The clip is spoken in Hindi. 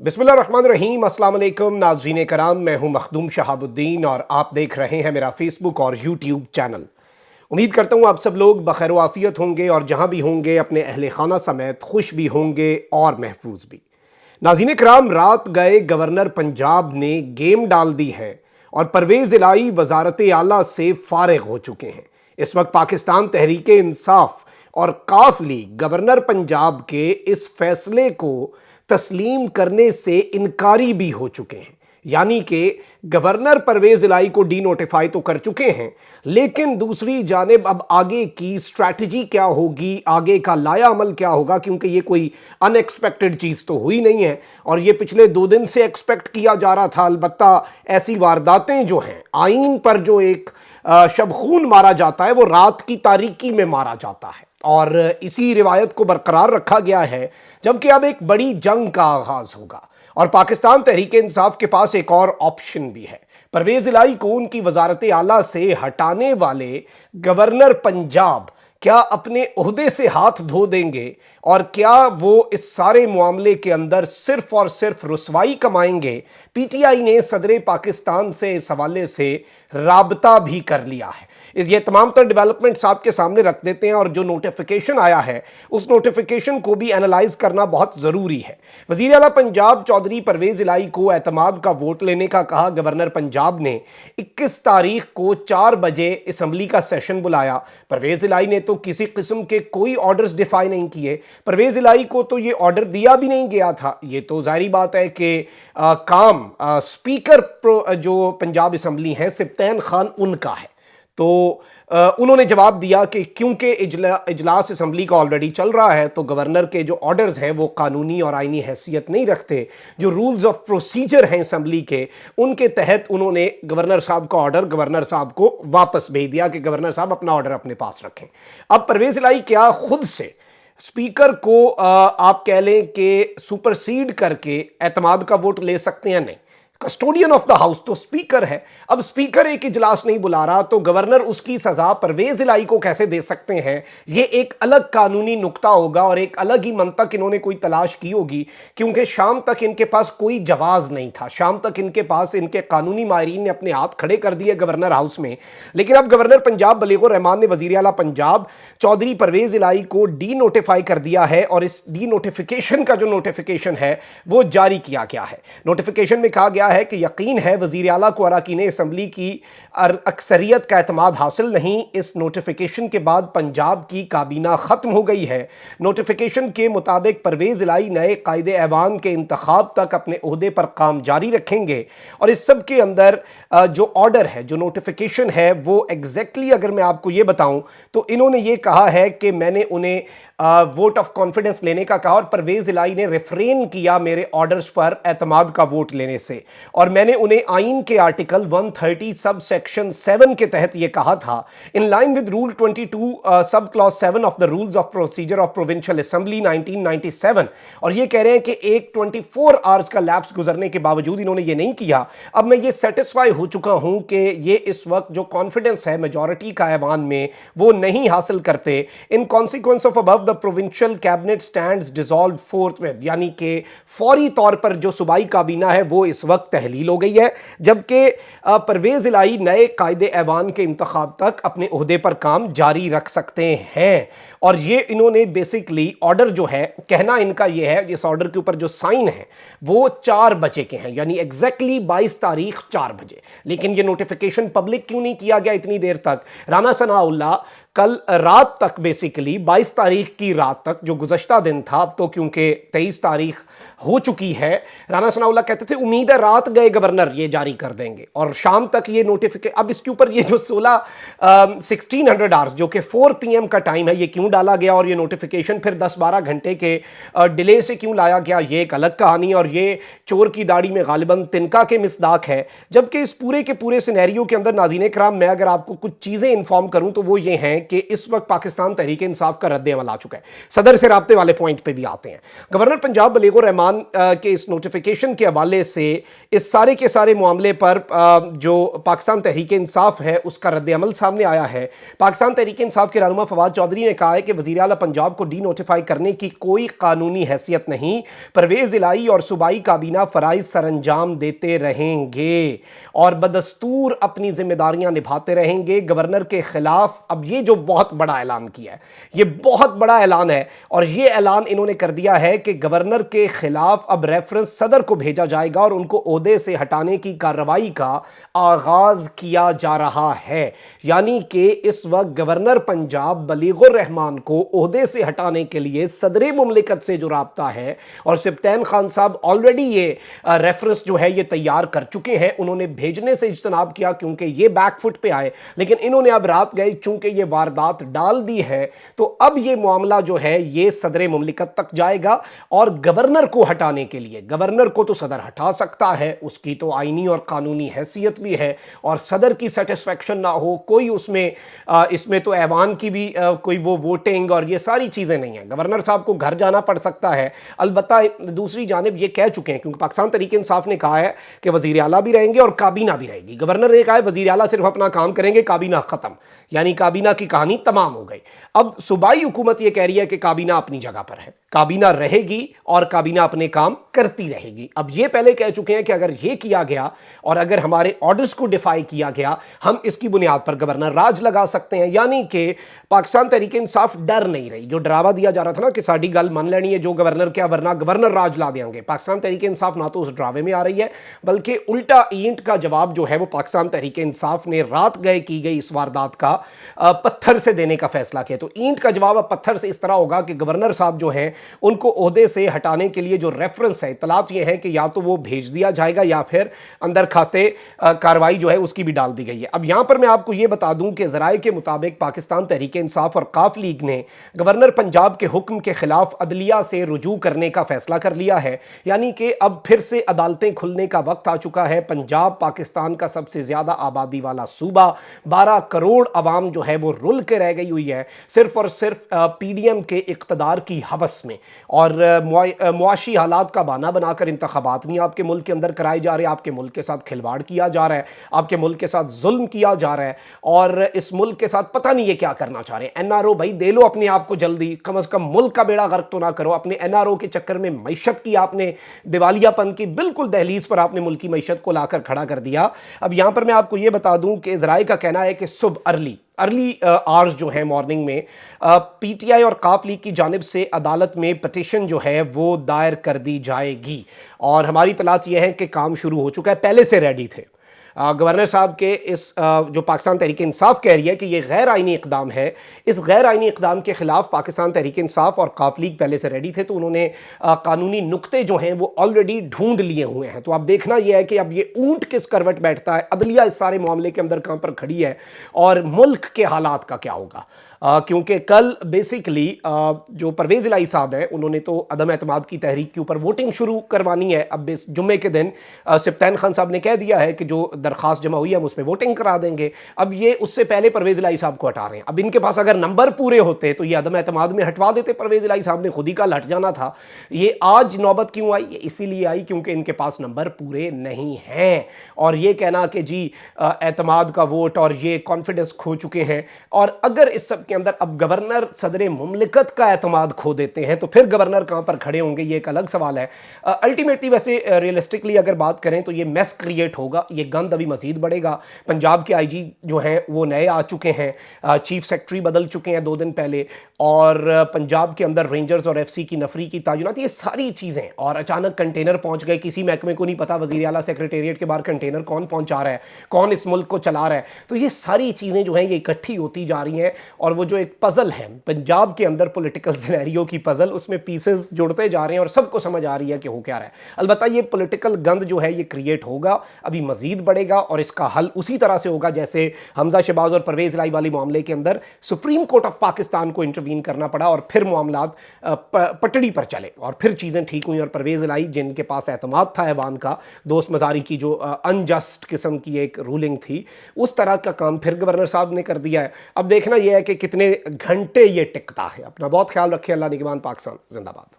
बिस्मिल्लाहिर्रहमानिर्रहीम, अस्सलाम वालेकुम नाज़रीन कराम। मैं हूं मखदूम शहाबुद्दीन और आप देख रहे हैं मेरा फेसबुक और यूट्यूब चैनल। उम्मीद करता हूं आप सब लोग बखैर आफियत होंगे और जहां भी होंगे अपने अहले खाना समेत खुश भी होंगे और महफूज भी। नाज़रीन कराम, रात गए गवर्नर पंजाब ने गेम डाल दी है और परवेज़ इलाही वजारत आला से फारिग हो चुके हैं। इस वक्त पाकिस्तान तहरीक इंसाफ और काफ लीग गवर्नर पंजाब के इस फैसले को तस्लीम करने से इनकारी भी हो चुके हैं। यानी कि गवर्नर परवेज इलाही को डी नोटिफाई तो कर चुके हैं, लेकिन दूसरी जानिब अब आगे की स्ट्रैटेजी क्या होगी, आगे का लाया अमल क्या होगा, क्योंकि ये कोई अनएक्सपेक्टेड चीज़ तो हुई नहीं है और ये पिछले 2 दिन से एक्सपेक्ट किया जा रहा था। अलबत्ता ऐसी वारदातें जो हैं, आइन पर जो एक शबखून मारा जाता है वो रात की तारीकी में मारा जाता है और इसी रिवायत को बरकरार रखा गया है। जबकि अब एक बड़ी जंग का आगाज होगा और पाकिस्तान तहरीक इंसाफ के पास एक और ऑप्शन भी है। परवेज इलाही को उनकी वजारत आला से हटाने वाले गवर्नर पंजाब क्या अपने ओहदे से हाथ धो देंगे और क्या वो इस सारे मामले के अंदर सिर्फ और सिर्फ रुसवाई कमाएंगे? पीटीआई ने सदर पाकिस्तान से इस हवाले से राबता भी कर लिया है। ये तमाम तर डेवलपमेंट्स आपके सामने रख देते हैं और जो नोटिफिकेशन आया है उस नोटिफिकेशन को भी एनालाइज करना बहुत ज़रूरी है। वज़ीर आला पंजाब चौधरी परवेज़ इलाही को एतमाद का वोट लेने का कहा। गवर्नर पंजाब ने 21 तारीख को 4 बजे असम्बली का सेशन बुलाया। परवेज़ इलाही ने तो किसी किस्म के कोई ऑर्डर्स डिफाई नहीं किए। परवेज़ इलाही को तो ये ऑर्डर दिया भी नहीं गया था। ये तो जाहिर बात है कि काम स्पीकर जो पंजाब असम्बली है सिप्तैन खान उनका है। तो उन्होंने जवाब दिया कि क्योंकि इजलास असम्बली का ऑलरेडी चल रहा है तो गवर्नर के जो ऑर्डर्स हैं वो कानूनी और आईनी हैसियत नहीं रखते। जो रूल्स ऑफ प्रोसीजर हैं असम्बली के, उनके तहत उन्होंने गवर्नर साहब का ऑर्डर गवर्नर साहब को वापस भेज दिया कि गवर्नर साहब अपना ऑर्डर अपने पास रखें। अब परवेज़ इलाही क्या खुद से स्पीकर को आप कह लें कि सुपरसीड करके एतमाद का वोट ले सकते हैं? नहीं। कस्टोडियन ऑफ द हाउस तो स्पीकर है। अब स्पीकर एक इजलास नहीं बुला रहा तो गवर्नर उसकी सजा परवेज इलाही को कैसे दे सकते हैं? ये एक अलग कानूनी नुक्ता होगा और एक अलग ही मंतक इन्होंने कोई तलाश की होगी, क्योंकि शाम तक इनके पास कोई जवाब नहीं था। शाम तक इनके पास इनके कानूनी माहिरीन ने अपने हाथ खड़े कर दिए गवर्नर हाउस में। लेकिन अब गवर्नर पंजाब बलीगुर रहमान ने वज़ीर आला पंजाब चौधरी परवेज इलाही को डी नोटिफाई कर दिया है और इस डी नोटिफिकेशन का जो नोटिफिकेशन है वो जारी किया गया है। नोटिफिकेशन में कहा गया है कि यकीन है वज़ीर आला को अरकान असम्बली की अक्सरियत का एतमाद हासिल नहीं। इस नोटिफिकेशन के बाद पंजाब की काबीना ख़त्म हो गई है। नोटिफिकेशन के मुताबिक परवेज़ इलाही नए कायदे ऐवान के इंतखाब तक अपने ओहदे पर काम जारी रखेंगे और इस सब के अंदर जो ऑर्डर है, जो नोटिफिकेशन है, वो एग्जैक्टली अगर मैं आपको ये बताऊं तो इन्होंने ये कहा है कि मैंने उन्हें वोट ऑफ कॉन्फिडेंस लेने का कहा और परवेज़ इलाही ने रिफ्रेन किया मेरे ऑर्डर्स पर एतमाद का वोट लेने से और मैंने उन्हें आइन के आर्टिकल 130 सब सेक्शन 7 के तहत यह कहा था, in line with rule 22 sub clause 7 of the rules of procedure of provincial assembly 1997। और ये कह रहे हैं कि एक 24 आवर्स का लैप्स गुजरने के बावजूद इन्होंने ये नहीं किया। अब मैं ये सेटिस्फाई हो चुका हूं कि ये इस वक्त जो कॉन्फिडेंस है मेजॉरिटी का ऐवान में वो नहीं हासिल करते। In consequence of above the provincial cabinet stands dissolve फोर्थविथ, यानी कि फौरी तौर पर जो सूबाई काबीना है वो इस वक्त तहलील हो गई है। जबकि परवेज़ इलाही नए कायदे ऐवान के इंतखाब तक अपने ओहदे पर काम जारी रख सकते हैं। और ये इन्होंने बेसिकली ऑर्डर जो है, कहना इनका ये है, इस ऑर्डर के ऊपर जो साइन है वो 4 बजे के हैं, यानी एग्जैक्टली 22 तारीख 4 बजे। लेकिन ये नोटिफिकेशन पब्लिक क्यों नहीं किया गया इतनी देर तक? राना सनाउल्लाह कल रात तक, बेसिकली 22 तारीख की रात तक, जो गुज़श्ता दिन था, अब तो क्योंकि 23 तारीख हो चुकी है, राना सनाउल्लाह कहते थे उम्मीद है रात गए गवर्नर ये जारी कर देंगे और शाम तक ये नोटिफिकेशन। अब इसके ऊपर ये जो 1600 आवर्स जो कि 4 PM का टाइम है, ये क्यों डाला गया और ये नोटिफिकेशन फिर 10-12 घंटे के डिले से क्यों लाया गया, ये एक अलग कहानी और ये चोर की दाढ़ी में गालिबन तिनका के मिसदाक है। जबकि इस पूरे के पूरे सिनेरियो के अंदर नाज़रीन कराम, मैं अगर आपको कुछ चीज़ें इन्फॉर्म करूँ तो वो ये हैं कि इस वक्त पाकिस्तान तहरीक इंसाफ का रद्द अमल आ चुका है। सदर से राब्ते वाले पॉइंट पे भी आते हैं। गवर्नर पंजाब बलीगुर रहमान के इस नोटिफिकेशन के हवाले से इस सारे के सारे मामले पर जो पाकिस्तान तहरीक इंसाफ है उसका रद्द अमल सामने आया है। पाकिस्तान तहरीक इंसाफ के रहनुमा फवाद चौधरी ने कहा है कि वज़ीर आला पंजाब को डी नोटिफाई करने की कोई कानूनी हैसियत नहीं, परवेज इलाही और सूबाई काबीना फ़राइज़ सरअंजाम देते रहेंगे और बदस्तूर अपनी जिम्मेदारियां निभाते रहेंगे। गवर्नर के खिलाफ अब ये जो बहुत बड़ा ऐलान किया है, ये बहुत बड़ा ऐलान है और ये ऐलान इन्होंने कर दिया है कि गवर्नर के खिलाफ अब रेफरेंस सदर को भेजा जाएगा और उनको ओहदे से हटाने की कार्रवाई का आगाज किया जा रहा है। यानी कि इस वक्त गवर्नर पंजाब बलीगुर रहमान को ओहदे से हटाने के लिए सदर मुमलिकत से जो राब्ता है, और सिप्तैन खान साहब ऑलरेडी ये रेफरेंस जो है ये तैयार कर चुके हैं, उन्होंने भेजने से इज्तनाब किया क्योंकि ये बैकफुट पे आए, लेकिन इन्होंने अब रात गए चूंकि ये वारदात डाल दी है तो अब ये मामला जो है ये सदर मुमलिकत तक जाएगा और गवर्नर को हटाने के लिए, गवर्नर को तो सदर हटा सकता है, उसकी तो आईनी और कानूनी हैसियत भी है और सदर की सेटिस्फैक्शन ना हो कोई उसमें इसमें तो ऐवान की भी कोई वो वोटिंग और ये सारी चीज़ें नहीं है। गवर्नर साहब को घर जाना पड़ सकता है। अलबत्ता दूसरी जानिब ये कह चुके हैं क्योंकि पाकिस्तान तहरीक इंसाफ ने कहा है कि वज़ीर आला भी रहेंगे और काबीना भी रहेगी। गवर्नर ने कहा है वज़ीर आला सिर्फ अपना काम करेंगे, काबीना ख़त्म, यानी काबीना की कहानी तमाम हो गई। अब सूबाई हुकूमत ये कह रही है कि काबीना अपनी जगह पर है, काबीना रहेगी और काबीना अपने काम करती रहेगी। अब ये पहले कह चुके हैं कि अगर ये किया गया और अगर हमारे ऑर्डर्स को डिफाई किया गया, हम इसकी बुनियाद पर गवर्नर राज लगा सकते हैं। यानी कि पाकिस्तान तहरीक इंसाफ डर नहीं रही। जो डरावा दिया जा रहा था ना कि साड़ी गल मन लेनी है, जो गवर्नर क्या वरना गवर्नर राज ला देंगे, पाकिस्तान तहरीक इंसाफ ना तो उस ड्रावे में आ रही है बल्कि उल्टा ईंट का जवाब जो है वो पाकिस्तान तहरीक इंसाफ ने रात गए की गई इस वारदात का पत्थर से देने का फैसला किया। तो ईंट का जवाब अब पत्थर से इस तरह होगा कि गवर्नर साहब जो हैं उनको ओहदे से हटाने के लिए जो रेफरेंस है, इतलात ये है कि या तो वो भेज दिया जाएगा या फिर अंदर खाते कार्रवाई जो है उसकी भी डाल दी गई है। अब यहां पर मैं आपको ये बता दूं कि ज़राए के मुताबिक पाकिस्तान तहरीक इंसाफ और काफ लीग ने गवर्नर पंजाब के हुक्म के खिलाफ अदलिया से रुजू करने का फैसला कर लिया है। यानी कि अब फिर से अदालतें खुलने का वक्त आ चुका है। पंजाब पाकिस्तान का सबसे ज्यादा आबादी वाला सूबा, 12 करोड़ अवाम जो है वो रुल के रह गई हुई है सिर्फ और सिर्फ पीडीएम के इक़्तिदार की हवस में, और मुआशी हालात का बहाना बनाकर इंतखाबात नहीं आपके मुल्क के अंदर कराए जा रहे, आपके मुल्क के साथ खिलवाड़ किया जा रहा है, आपके मुल्क के साथ जुल्म किया जा रहा है और इस मुल्क के साथ पता नहीं ये क्या करना चाह रहे हैं। एनआरओ भाई दे लो अपने आप को जल्दी, कम से कम मुल्क का बेड़ा गर्क तो ना करो। अपने एनआरओ के चक्कर में मईशत की आपने दिवालियापन की बिल्कुल दहलीज पर आपने मुल्क की मईशत को लाकर खड़ा कर दिया। अब यहां पर मैं आपको ये बता दूं कि ज़राए का कहना है कि सुबह अर्ली आवर्स जो है मॉर्निंग में पीटीआई और काफ लीग की जानिब से अदालत में पटिशन जो है वो दायर कर दी जाएगी और हमारी तलाश ये है कि काम शुरू हो चुका है, पहले से रेडी थे। गवर्नर साहब के इस जो पाकिस्तान तहरीक इंसाफ कह रही है कि ये गैर आइनी इक़दाम है, इस गैर आइनी इक़दाम के खिलाफ पाकिस्तान तहरीक इंसाफ और काफ लीग पहले से रेडी थे, तो उन्होंने कानूनी नुक्ते जो हैं वो ऑलरेडी ढूंढ लिए हुए हैं। तो अब देखना यह है कि अब ये ऊंट किस करवट बैठता है, अदलिया इस सारे मामले के अंदर कहाँ पर खड़ी है और मुल्क के हालात का क्या होगा। क्योंकि कल बेसिकली जो परवेज इलाही साहब हैं उन्होंने तो अदम एतमाद की तहरीक के ऊपर वोटिंग शुरू करवानी है। अब इस जुम्मे के दिन सिप्तैन खान साहब ने कह दिया है कि जो दरख्वास्त जमा हुई है हम उसमें वोटिंग करा देंगे। अब ये उससे पहले परवेज इलाही साहब को हटा रहे हैं। अब इनके पास अगर नंबर पूरे होते तो ये अदम एतमाद में हटवा देते, परवेज इलाही साहब ने खुद ही कल हट जाना था। ये आज नौबत क्यों आई? ये इसीलिए आई क्योंकि इनके पास नंबर पूरे नहीं हैं और ये कहना कि जी एतमाद का वोट और ये कॉन्फिडेंस खो चुके हैं। और अगर इस सब के अंदर अब गवर्नर सदर मुमलिकत का एतमाद खो देते हैं तो फिर गवर्नर कहां पर खड़े होंगे, ये एक अलग सवाल है। अल्टीमेटली वैसे रियलिस्टिकली अगर बात करें तो ये मेस क्रिएट होगा, ये गंद अभी मजीद बढ़ेगा। पंजाब के आईजी जो हैं वो नए आ चुके हैं, चीफ सेक्रेटरी बदल चुके हैं 2 दिन पहले, और पंजाब के अंदर रेंजर्स और एफसी की नफरी की तायुनात, ये सारी चीज़ें, और अचानक कंटेनर पहुंच गए, किसी महकमे को नहीं पता वज़ीर आला सेक्रेटेरिएट के बाहर कंटेनर कौन पहुंचा रहा है, कौन इस मुल्क को चला रहा है। तो ये सारी चीज़ें जो हैं ये इकट्ठी होती जा रही हैं और वो जो एक पज़ल है पंजाब के अंदर पॉलिटिकल सिनेरियो की पज़ल, उसमें पीसेस जुड़ते जा रहे हैं और सबको समझ आ रही है कि हो क्या रहा है। अलबत्ता ये पॉलिटिकल गंद जो है ये क्रिएट होगा, अभी मजीद बढ़ेगा और इसका हल उसी तरह से होगा जैसे हमजा शहबाज और परवेज इलाही वाली मामले के अंदर सुप्रीम कोर्ट ऑफ पाकिस्तान को इंटरवीन करना पड़ा और फिर मामलात पटड़ी पर चले और फिर चीज़ें ठीक हुई और परवेज इलाही जिनके पास एतमाद था ऐवान का, दोस्त मजारी की जो अनजस्ट किस्म की एक रूलिंग थी, उस तरह का काम फिर गवर्नर साहब ने कर दिया है। अब देखना यह है कि कितने घंटे ये टिकता है। अपना बहुत ख्याल रखिए। अल्लाह निगहबान। पाकिस्तान जिंदाबाद।